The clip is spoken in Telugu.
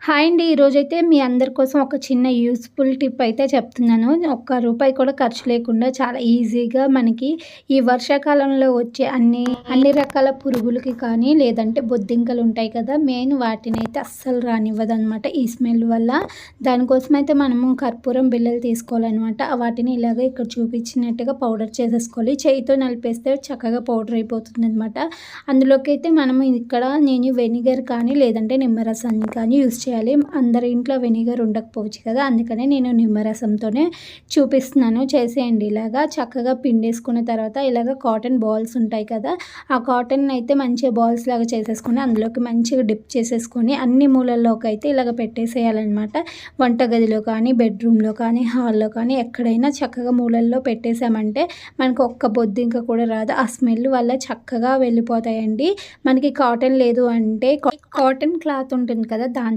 హాయ్ అండి. ఈరోజైతే మీ అందరి కోసం ఒక చిన్న యూజ్‌ఫుల్ టిప్ అయితే చెప్తున్నాను. ఒక్క రూపాయి కూడా ఖర్చు లేకుండా చాలా ఈజీగా మనకి ఈ వర్షాకాలంలో వచ్చే అన్ని రకాల పురుగులకి కానీ, లేదంటే బొద్దింకలు ఉంటాయి కదా! మెయిన్ వాటినైతే అస్సలు రానివ్వదనమాట ఈ స్మెల్ వల్ల. దానికోసమైతే మనము కర్పూరం బిళ్ళలు తీసుకోవాలనమాట. వాటిని ఇలాగ ఇక్కడ చూపించినట్టుగా పౌడర్ చేసేసుకోవాలి. చేయితో నలిపేస్తే చక్కగా పౌడర్ అయిపోతుందనమాట. అందులోకైతే మనము ఇక్కడ నేను వెనిగర్ కానీ, లేదంటే నిమ్మరసాన్ని కానీ యూజ్ చేయాలి. అందరి ఇంట్లో వెనిగర్ ఉండకపోవచ్చు కదా! అందుకనే నేను నిమ్మరసంతోనే చూపిస్తున్నాను. చేసేయండి ఇలాగా. చక్కగా పిండేసుకున్న తర్వాత ఇలాగ కాటన్ బాల్స్ ఉంటాయి కదా! ఆ కాటన్ అయితే మంచిగా బాల్స్ లాగా చేసేసుకొని అందులోకి మంచిగా డిప్ చేసేసుకొని అన్ని మూలల్లోకైతే ఇలాగ పెట్టేసేయాలన్నమాట. వంటగదిలో కానీ, బెడ్రూమ్‌లో కానీ, హాల్‌లో కానీ ఎక్కడైనా చక్కగా మూలల్లో పెట్టేసామంటే మనకు ఒక్క బొద్దింక కూడా రాదు. ఆ స్మెల్ వల్ల చక్కగా వెళ్ళిపోతాయండి. మనకి కాటన్ లేదు అంటే కాటన్ క్లాత్ ఉంటుంది కదా! దాంతో